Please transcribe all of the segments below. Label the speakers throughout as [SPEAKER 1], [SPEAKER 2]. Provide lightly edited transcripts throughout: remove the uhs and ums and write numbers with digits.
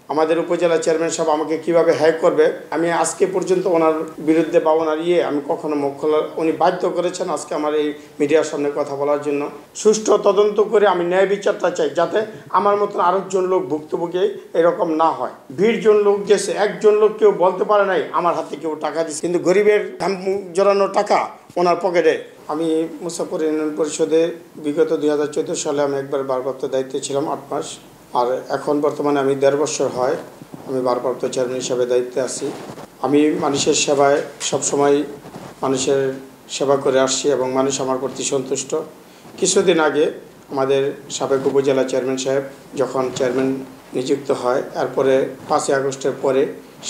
[SPEAKER 1] আমাদের উপজেলা চেয়ারম্যান সাহেব আমাকে কিভাবে হ্যাক করবে, আমি আজকে পর্যন্ত ওনার বিরুদ্ধে বা ওনার আমি কখনো মুখ খোলা, উনি বাধ্য করেছেন আজকে আমার এই মিডিয়ার সামনে কথা বলার জন্য। সুষ্ঠু তদন্ত করে আমি ন্যায় বিচারটা চাই, যাতে আমার মতন আরেকজন লোক ভুক্তভোগী এরকম না হয়। 20 জন লোক গেছে, একজন লোক কেউ বলতে পারে নাই আমার হাতে কেউ টাকা দিচ্ছে, কিন্তু গরিবের জড়ানো টাকা ওনার পকেটে। আমি মুসাফর ইউনিয়ন পরিষদে বিগত 2014 সালে আমি একবার ভারপ্রাপ্ত দায়িত্বে ছিলাম 8 মাস, আর এখন বর্তমানে আমি 1.5 বছর হয় আমি ভারপ্রাপ্ত চেয়ারম্যান হিসাবে দায়িত্বে আছি। আমি মানুষের সেবায় সবসময় মানুষের সেবা করে আসছি এবং মানুষ আমার প্রতি সন্তুষ্ট। কিছুদিন আগে আমাদের সাবেক উপজেলা চেয়ারম্যান সাহেব যখন চেয়ারম্যান নিযুক্ত হয়, এরপরে 5ই আগস্টের পরে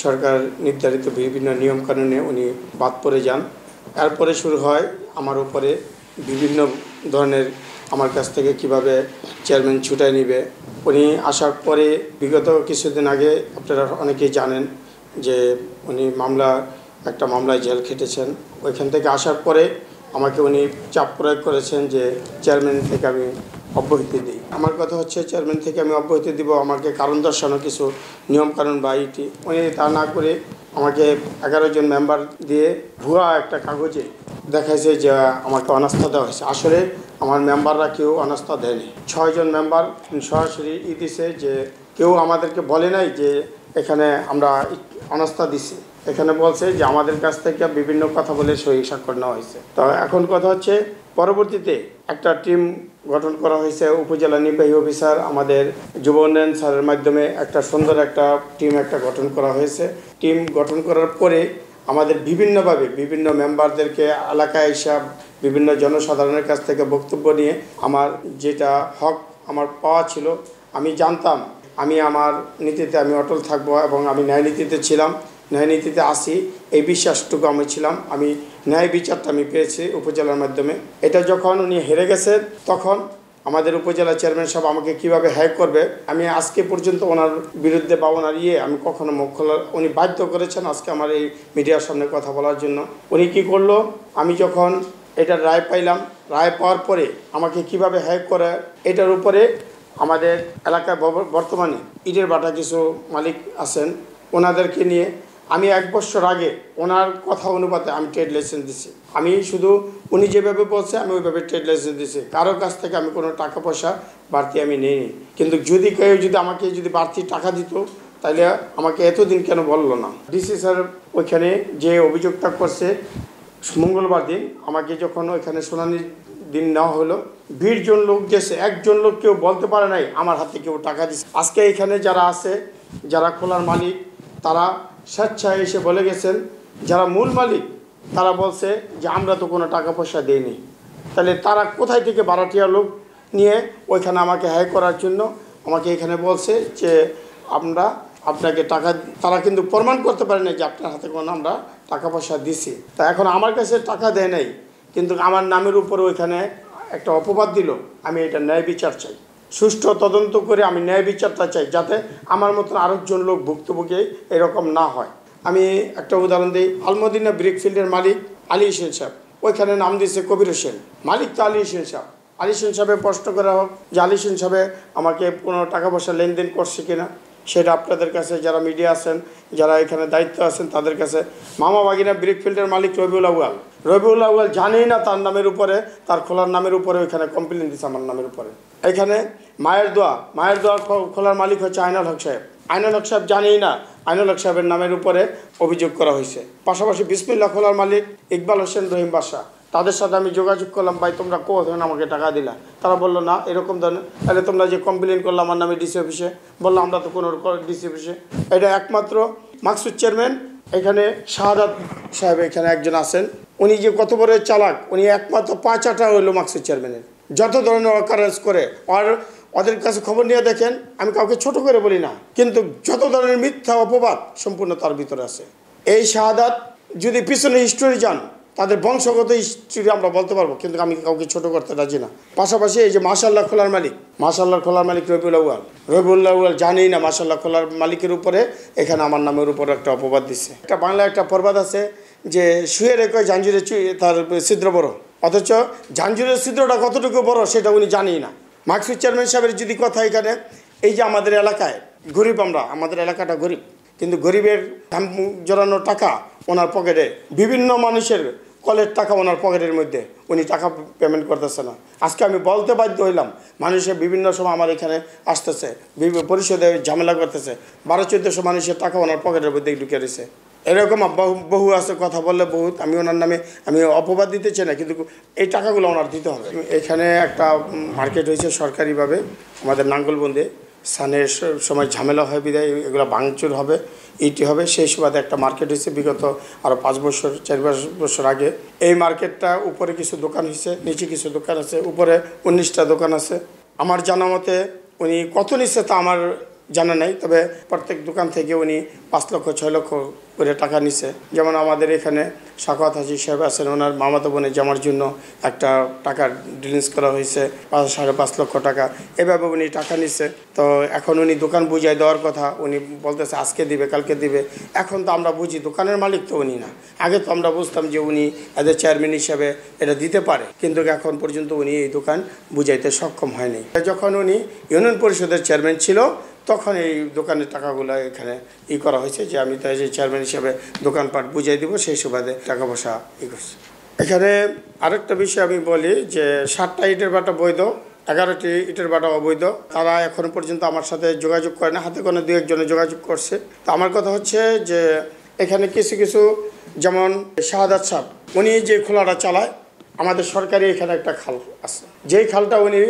[SPEAKER 1] সরকার নির্ধারিত বিভিন্ন নিয়মকানুনে উনি বাদ পড়ে যান। এরপরে শুরু হয় আমার উপরে বিভিন্ন ধরনের, আমার কাছ থেকে কিভাবে চেয়ারম্যান ছুটায় নিবে। উনি আসার পরে বিগত কিছুদিন আগে আপনারা অনেকেই জানেন যে উনি একটা মামলায় জেল খেটেছেন। ওইখান থেকে আসার পরে আমাকে উনি চাপ প্রয়োগ করেছেন যে চেয়ারম্যান থেকে আমি অব্যাহতি দিই। আমার কথা হচ্ছে চেয়ারম্যান থেকে আমি অব্যাহতি দিব, আমাকে কারণ দর্শানো কিছু নিয়মকানুন বা ইটি, উনি তা না করে আমাকে 11 জন মেম্বার দিয়ে ভুয়া একটা কাগজে দেখাইছে যে আমাকে অনাস্থা দেওয়া হয়েছে। আসলে আমার মেম্বাররা কেউ অনাস্থা দেয়নি। 6 জন মেম্বার সরাসরি দিছে যে কেউ আমাদেরকে বলে নাই যে এখানে আমরা অনাস্থা দিছি। এখানে বলছে যে আমাদের কাছ থেকে বিভিন্ন কথা বলে সই স্বাক্ষর নেওয়া হয়েছে। তো এখন কথা হচ্ছে পরবর্তীতে একটা টিম গঠন করা হয়েছে, উপজেলা নির্বাহী অফিসার আমাদের যুব উন্নয়ন স্যারের মাধ্যমে একটা সুন্দর একটা টিম গঠন করা হয়েছে। টিম গঠন করার পরে আমাদের বিভিন্নভাবে বিভিন্ন মেম্বারদেরকে এলাকায় হিসাব বিভিন্ন জনসাধারণের কাছ থেকে বক্তব্য নিয়ে আমার যেটা হক আমার পাওয়া ছিল, আমি জানতাম আমি আমার নীতিতে আমি অটল থাকবো এবং আমি ন্যায় নীতিতে ছিলাম, ন্যায় নীতিতে আসি, এই বিশ্বাসটুকু আমি ছিলাম। আমি ন্যায় বিচারটা আমি পেয়েছি উপজেলার মাধ্যমে। এটা যখন উনি হেরে গেছে, তখন আমাদের উপজেলা চেয়ারম্যান সাহেব আমাকে কিভাবে হ্যাক করবে, আমি আজকে পর্যন্ত ওনার বিরুদ্ধে বা ওনার আমি কখনো মুখ খোলা, উনি বাধ্য করেছেন আজকে আমার এই মিডিয়ার সামনে কথা বলার জন্য। উনি কি করলো, আমি যখন এটার রায় পাইলাম, রায় পাওয়ার পরে আমাকে কিভাবে হ্যাক করে, এটার উপরে আমাদের এলাকায় বর্তমানে ইটের ভাটা কিছু মালিক আছেন, ওনাদেরকে নিয়ে আমি 1 বছর আগে ওনার কথা অনুপাতে আমি ট্রেড লাইসেন্স দিছি। আমি শুধু উনি যেভাবে বলছে আমি ওইভাবে ট্রেড লাইসেন্স দিছি। কারো কাছ থেকে আমি কোনো টাকা পয়সা বাড়তি আমি নিইনি। কিন্তু কেউ আমাকে বাড়তি টাকা দিত, তাহলে আমাকে এতদিন কেন বললো না। ডিসি স্যার ওইখানে যে অভিযোগটা করছে, মঙ্গলবার দিন আমাকে যখন ওইখানে শুনানির দিন নেওয়া হলো, 20 জন লোক গেছে, একজন লোক কেউ বলতে পারে নাই আমার হাতে কেউ টাকা দিচ্ছে। আজকে এখানে যারা আছে, যারা খোলার মালিক, তারা স্বেচ্ছায় এসে বলে গেছেন, যারা মূল মালিক তারা বলছে যে আমরা তো কোনো টাকা পয়সা দেইনি। তাহলে তারা কোথায় থেকে 12টিয়া লোক নিয়ে ওইখানে আমাকে হ্যাক করার জন্য আমাকে এখানে বলছে যে আমরা আপনাকে টাকা, তারা কিন্তু প্রমাণ করতে পারে না যে আপনার হাতে কোনো আমরা টাকা পয়সা দিছি। তা এখন আমার কাছে টাকা দেয় নাই, কিন্তু আমার নামের উপর ওইখানে একটা অপবাদ দিল। আমি এটা ন্যায় বিচার চাই, সুষ্ঠু তদন্ত করে আমি ন্যায় বিচারটা চাই, যাতে আমার মতন আরেকজন লোক ভুক্তভোগী এরকম না হয়। আমি একটা উদাহরণ দিই, আলমদিনা ব্রিকফিল্ডের মালিক আলী হোসেন সাহেব, ওইখানে নাম দিয়েছে কবির হোসেন, মালিক তো আলী হোসেন সাহেব। আলী হোসেন সাহেবের প্রশ্ন করা হোক যে আলী হোসেন সাহেব আমাকে কোনো টাকা পয়সা লেনদেন করছে কিনা, সেটা আপনাদের কাছে যারা মিডিয়া আছেন, যারা এখানে দায়িত্ব আছেন তাদের কাছে। মামা বাগিনা ব্রিকফিল্ডের মালিক রবিউল আউয়াল জানেই না তার নামের উপরে, তার খোলার নামের উপরে ওইখানে কমপ্লেন দিচ্ছে আমার নামের উপরে। এখানে মায়ের দোয়া খোলার মালিক হচ্ছে আইনুল হক সাহেব জানেই না আইনুল হক সাহেবের নামের উপরে অভিযোগ করা হয়েছে। পাশাপাশি বিসমিল্লাহ খোলার মালিক ইকবাল হোসেন রহিম বাদশা, তাদের সাথে আমি যোগাযোগ করলাম, ভাই তোমরা কোথায় আমাকে টাকা দিলা? তারা বললো না এরকম ধরনের। তাহলে তোমরা যে কমপ্লেন করলাম আমার নামে ডিসি অফিসে, বললো আমরা তো কোনো ডিসি অফিসে। এটা একমাত্র মাকসুদ চেয়ারম্যান, এখানে শাহাদাত সাহেব এখানে একজন আছেন, উনি যে কত বড় চালাক, উনি একমাত্র 5 হইলো মাকসুদ চেয়ারম্যানের, যত ধরনের অকারেন্স করে। আর ওদের কাছে খবর নিয়ে দেখেন, আমি কাউকে ছোট করে বলি না, কিন্তু যত ধরনের মিথ্যা অপবাদ সম্পূর্ণ তার ভিতরে আছে। এই শাহাদাত যদি পিছনে হিস্টোরি যান, তাদের বংশগত হিস্ট্রি আমরা বলতে পারবো, কিন্তু আমি কাউকে ছোট করতে রাজি না। পাশাপাশি এই যে মাশাআল্লাহ খোলার মালিক রবিউল আউয়াল জানেই না মাশাআল্লাহ খোলার মালিকের উপরে এখানে আমার নামের উপর একটা অপবাদ দিচ্ছে। একটা বাংলা একটা প্রবাদ আছে যে শুয়ে রেখে জাঞ্জুরের তার ছিদ্র বড়, অথচ জাঞ্জুরের ছিদ্রটা কতটুকু বড় সেটা উনি জানেই না। মাকসুদ চেয়ারম্যান সাহেবের যদি কথা, এখানে এই যে আমাদের এলাকায় গরিব আমরা, আমাদের এলাকাটা গরিব, কিন্তু গরিবের ঘাম জড়ানো টাকা ওনার পকেটে, বিভিন্ন মানুষের কলের টাকা ওনার পকেটের মধ্যে, উনি টাকা পেমেন্ট করতেছে না। আজকে আমি বলতে বাধ্য হইলাম, মানুষের বিভিন্ন সময় আমার এখানে আসতেছে, পরিশোধে ঝামেলা করতেছে, 1200-1400 মানুষের টাকা ওনার পকেটের মধ্যে ঢুকে রয়েছে। এরকম বহু আছে, কথা বললে বহুত। আমি ওনার নামে আমি অপবাদ দিতে চাই না, কিন্তু এই টাকাগুলো ওনার দিতে হবে। এখানে একটা মার্কেট হয়েছে সরকারিভাবে আমাদের নাঙ্গলবন্দে, সানের সময় ঝামেলা হয় বিদায় এগুলো ভাঙচুর হবে, ইটি হবে। সেই সুবাদে একটা মার্কেট হয়েছে বিগত আরও 4 বছর আগে। এই মার্কেটটা উপরে কিছু দোকান হয়েছে, নিচে কিছু দোকান আছে, উপরে 19টা দোকান আছে। আমার জানা মতে উনি কত নিচ্ছে তা আমার জানা নাই, তবে প্রত্যেক দোকান থেকে উনি 5 লক্ষ 6 লক্ষ করে টাকা নিছে। যেমন আমাদের এখানে সাখাওয়াত হাজি সাহেব আছেন, ওনার মামাতো বোনের জামার জন্য একটা টাকার ডিলিংস করা হয়েছে 5.5 লক্ষ টাকা, এভাবে উনি টাকা নিছে। তো এখন উনি দোকান বুঝাই দেওয়ার কথা, উনি বলতেছে আজকে দিবে কালকে দিবে। এখন তো আমরা বুঝি দোকানের মালিক তো উনি না। আগে তো আমরা বুঝতাম যে উনি এদের চেয়ারম্যান হিসাবে এটা দিতে পারে, কিন্তু এখন পর্যন্ত উনি এই দোকান বুঝাইতে সক্ষম হয়নি। যখন উনি ইউনিয়ন পরিষদের চেয়ারম্যান ছিল তখন এই দোকানের টাকাগুলো এখানে করা হয়েছে যে আমি তাই যে চেয়ারম্যান হিসেবে দোকানপাট বুঝাই দিব, সেই সুবাদে টাকা পয়সা করছে। এখানে আরেকটা বিষয় আমি বলি যে 7টা ইটের বাটা বৈধ, 11টি ইটের বাটা অবৈধ। তারা এখনও পর্যন্ত আমার সাথে যোগাযোগ করে না, হাতে কোনো 2-1 জনে যোগাযোগ করছে। তো আমার কথা হচ্ছে যে এখানে কিছু কিছু, যেমন শাহাদাত সাহেব, উনি যে খোলাটা চালায়, আমাদের সরকারি এখানে একটা খাল আছে, যেই খালটা উনি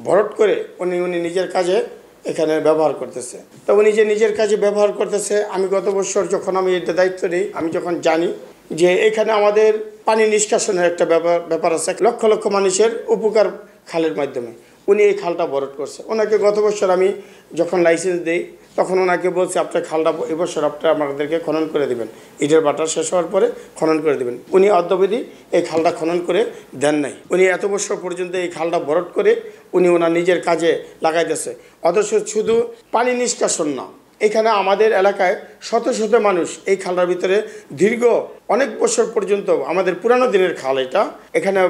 [SPEAKER 1] ভরট করে উনি নিজের কাজে এখানে ব্যবহার করতেছে। তো উনি যে নিজের কাজে ব্যবহার করতেছে, আমি গত বছর যখন আমি এটা দায়িত্ব নিই, আমি যখন জানি যে এখানে আমাদের পানি নিষ্কাশনের একটা ব্যাপার আছে, লক্ষ লক্ষ মানুষের উপকার খালের মাধ্যমে, উনি এই খালটা ভরট করছে। ওনাকে গত বছর আমি যখন লাইসেন্স দিই তখন ওনাকে বলছি আপনার খালটা এবছর আপনারা আমাদেরকে খনন করে দেবেন, ইটের বাটা শেষ হওয়ার পরে খনন করে দেবেন। উনি অদ্যাবধি এই খালটা খনন করে দেন নাই। উনি এত বছর পর্যন্ত এই খালটা ভরট করে উনি ওনার নিজের কাজে লাগাইতেছে। অথচ শুধু পানি নিষ্কাশন না, এখানে আমাদের এলাকায় শত শত মানুষ এই খালটার ভিতরে দীর্ঘ অনেক বছর পর্যন্ত, আমাদের পুরানো দিনের খাল এটা, এখানে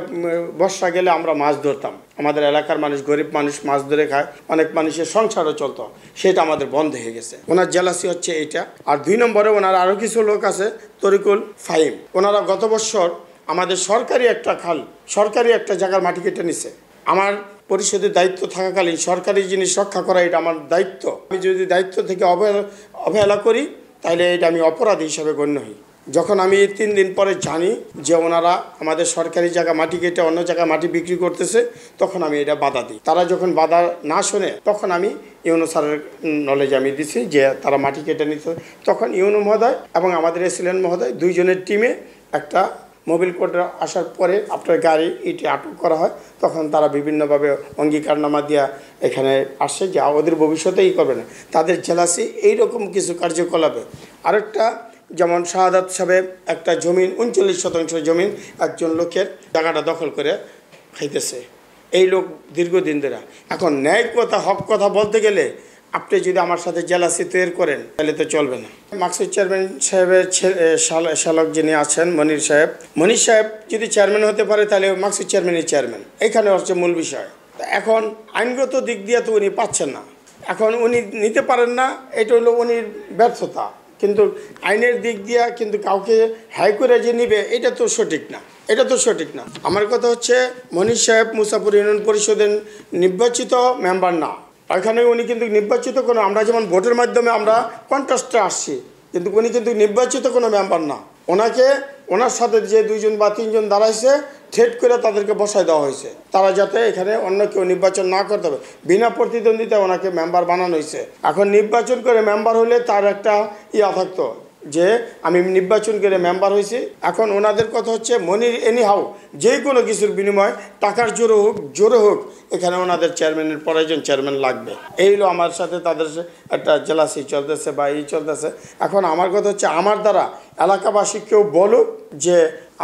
[SPEAKER 1] বর্ষা গেলে আমরা মাছ ধরতাম। আমাদের এলাকার মানুষ, গরিব মানুষ মাছ ধরে খায়, অনেক মানুষের সংসারও চলতো, সেটা আমাদের বন্ধ হয়ে গেছে। ওনার জেলাসি হচ্ছে এইটা। আর 2 নম্বরে ওনার আরও কিছু লোক আছে, তরিকুল, ফাহিম, ওনারা গত বছর আমাদের সরকারি একটা খাল, সরকারি একটা জায়গার মাটি কেটে নিছে। আমার পরিষদের দায়িত্ব থাকাকালীন সরকারি জিনিস রক্ষা করা এটা আমার দায়িত্ব। আমি যদি দায়িত্ব থেকে অবহেলা করি তাহলে এটা আমি অপরাধী হিসাবে গণ্য হই। যখন আমি 3 দিন পরে জানি যে ওনারা আমাদের সরকারি জায়গা মাটি কেটে অন্য জায়গায় মাটি বিক্রি করতেছে, তখন আমি এটা বাধা দিই। তারা যখন বাধা না শোনে তখন আমি ইউনো স্যারের নলেজ আমি দিছি যে তারা মাটি কেটে নিতে। তখন ইউনো মহোদয় এবং আমাদের এসিলেন মহোদয় 2 জনের টিমে একটা মোবিল কোর্টে আসার পরে আপনার গাড়ি ইটে আটক করা হয়। তখন তারা বিভিন্নভাবে অঙ্গীকারনামা দিয়া এখানে আসছে যে ওদের ভবিষ্যতেই করবে না। তাদের জেলাসি এইরকম কিছু কার্যকলাপে। আরেকটা, যেমন শাহাদাত সাহেব একটা জমিন 39 শতাংশ জমিন একজন লোকের জায়গাটা দখল করে খাইতেছে, এই লোক দীর্ঘদিন ধরে। এখন ন্যায় কথা, হক কথা বলতে গেলে আপনি যদি আমার সাথে জেলাসি তৈরি করেন তাহলে তো চলবে না। মাকসুদ চেয়ারম্যান সাহেবের শালক যিনি আছেন মনির সাহেব যদি চেয়ারম্যান হতে পারে তাহলে মাকসুদ চেয়ারম্যানই চেয়ারম্যান, এখানে হচ্ছে মূল বিষয়। এখন আইনগত দিক দিয়ে তো উনি পাচ্ছেন না, এখন উনি নিতে পারেন না, এটা হলো উনির ব্যর্থতা। কিন্তু আইনের দিক দিয়ে কিন্তু কাউকে হাই করে যে নিবে এটা তো সঠিক না, আমার কথা হচ্ছে মনির সাহেব মুসাফর ইউনিয়ন পরিষদের নির্বাচিত মেম্বার না। এখানে উনি কিন্তু নির্বাচিত কোনো, আমরা যেমন ভোটের মাধ্যমে আমরা কন্টেস্টে আসছি, কিন্তু উনি কিন্তু নির্বাচিত কোনো মেম্বার না। ওনার সাথে যে 2 জন বা 3 জন দাঁড়াইছে, থ্রেট করে তাদেরকে বসায় দেওয়া হয়েছে, তারা যাতে এখানে অন্য কেউ নির্বাচন না করতে হবে। বিনা প্রতিদ্বন্দ্বিতায় ওনাকে মেম্বার বানানো হয়েছে। এখন নির্বাচন করে মেম্বার হলে তার একটা থাকতো যে আমি নির্বাচন করে মেম্বার হয়েছি। এখন ওনাদের কথা হচ্ছে মনির এনিহাউ যে কোনো কিছুর বিনিময়ে টাকার জোরে হোক এখানে ওনাদের চেয়ারম্যানের পর একজন চেয়ারম্যান লাগবে। এই হলো আমার সাথে তাদের একটা জেলাসি চলতেছে বা চলতেছে। এখন আমার কথা হচ্ছে আমার দ্বারা এলাকাবাসী কেউ বলুক যে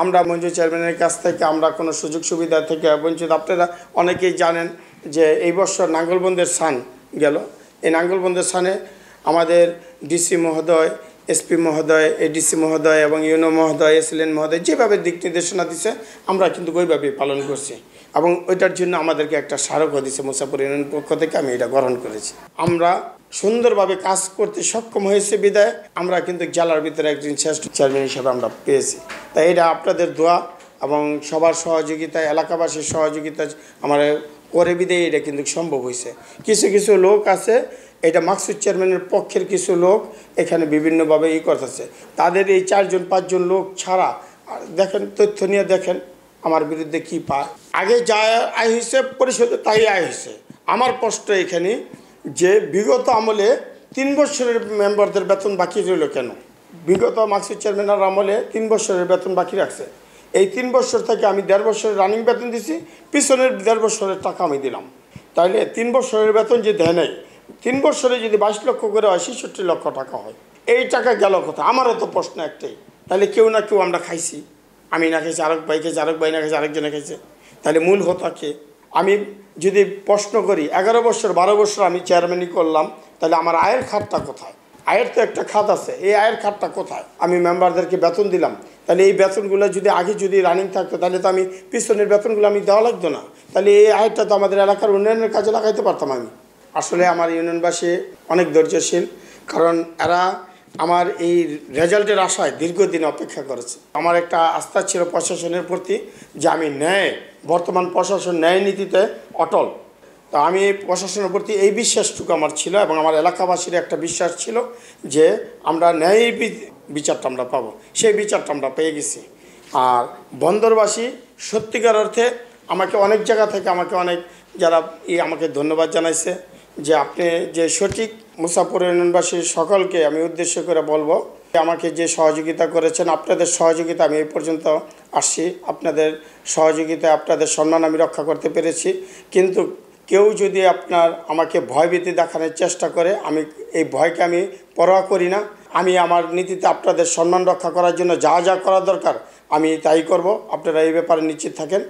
[SPEAKER 1] আমরা মঞ্জুর চেয়ারম্যানের কাছ থেকে আমরা কোনো সুযোগ সুবিধা থেকে বঞ্চিত। আপনারা অনেকেই জানেন যে এই বছর নাঙ্গলবন্দের সান গেল, এই নাঙ্গলবন্দের সানে আমাদের ডিসি মহোদয়, এসপি মহোদয়, এডিসি মহোদয় এবং ইউনো মহোদয়, এসিলেন মহোদয় যেভাবে দিক নির্দেশনা দিচ্ছে আমরা কিন্তু ওইভাবেই পালন করছি এবং ওইটার জন্য আমাদেরকে একটা স্মারকও দিচ্ছে মুসাফর ইউনিয়নের পক্ষ থেকে, আমি এটা গ্রহণ করেছি। আমরা সুন্দরভাবে কাজ করতে সক্ষম হয়েছে বিদায় আমরা কিন্তু জেলার ভিতরে একজন শ্রেষ্ঠ চেয়ারম্যান হিসেবে আমরা পেয়েছি। তাই এটা আপনাদের দোয়া এবং সবার সহযোগিতায়, এলাকাবাসীর সহযোগিতা আমার করে বিদায় এটা কিন্তু সম্ভব হয়েছে। কিছু কিছু লোক আছে, এটা মাকসুদ চেয়ারম্যানের পক্ষের কিছু লোক এখানে বিভিন্নভাবে করতেছে। তাদের এই 4-5 লোক ছাড়া দেখেন, তথ্য নিয়ে দেখেন আমার বিরুদ্ধে কি পায়। আগে যা আয় হয়েছে পরিষদে তাই আয় হয়েছে। আমার প্রশ্ন এখানে যে বিগত আমলে 3 বছরের মেম্বারদের বেতন বাকি রইল কেন? বিগত মাকসুদ চেয়ারম্যানের আমলে 3 বছরের বেতন বাকি রাখছে। এই 3 বছর থেকে আমি 1.5 বছরের রানিং বেতন দিছি, পিছনের 1.5 বছরের টাকা আমি দিলাম। তাইলে 3 বছরের বেতন যে দেয় নাই, 3 বছরে যদি 22 লক্ষ করে হয়, 66 লক্ষ টাকা হয়। এই টাকা গেল কোথায়? আমারও তো প্রশ্ন একটাই, তাহলে কেউ না কেউ আমরা খাইছি। আমি না খাইছি, আরেক ভাই খাইছে, আরেক ভাই না খাইছে, আরেকজনে খাইছে। তাহলে মূল হোতা কে? আমি যদি প্রশ্ন করি 11 বছর 12 বছর আমি চেয়ারম্যানই করলাম, তাহলে আমার আয়ের খাতটা কোথায়? আয়ের তো একটা খাত আছে, এই আয়ের খাতটা কোথায়? আমি মেম্বারদেরকে বেতন দিলাম, তাহলে এই বেতনগুলো যদি আগে যদি রানিং থাকতো তাহলে তো আমি পিছনের বেতনগুলো আমি দেওয়া লাগতো না। তাহলে এই আয়টা তো আমাদের এলাকার উন্নয়নের কাজে লাগাইতে পারতাম আমি। আসলে আমার ইউনিয়নবাসী অনেক ধৈর্যশীল, কারণ এরা আমার এই রেজাল্টের আশায় দীর্ঘদিন অপেক্ষা করেছে। আমার একটা আস্থা ছিল প্রশাসনের প্রতি যে আমি বর্তমান প্রশাসন ন্যায় নীতিতে অটল। তো আমি প্রশাসনের প্রতি এই বিশ্বাসটুকু আমার ছিল এবং আমার এলাকাবাসীর একটা বিশ্বাস ছিল যে আমরা ন্যায় বিচারটা আমরা পাবো। সেই বিচারটা আমরা পেয়ে গেছি। আর বন্দরবাসী সত্যিকার অর্থে আমাকে অনেক জায়গা থেকে অনেক যারা আমাকে ধন্যবাদ জানাইছে যে আপনি যে সঠিক মুসাফর ইউনিয়নবাসীর সকলকে আমি উদ্দেশ্য করে বলবো, আমাকে যে সহযোগিতা করেছেন, আপনাদের সহযোগিতা আমি এই পর্যন্ত আসছি, আপনাদের সহযোগিতায় আপনাদের সম্মান আমি রক্ষা করতে পেরেছি। কিন্তু কেউ যদি আমাকে ভয়ভীতি দেখানোর চেষ্টা করে, আমি এই ভয়কে আমি পরোয়া করি না। আমি আমার নীতিতে আপনাদের সম্মান রক্ষা করার জন্য যা যা করা দরকার আমি তাই করব। আপনারা এই ব্যাপারে নিশ্চিত থাকেন।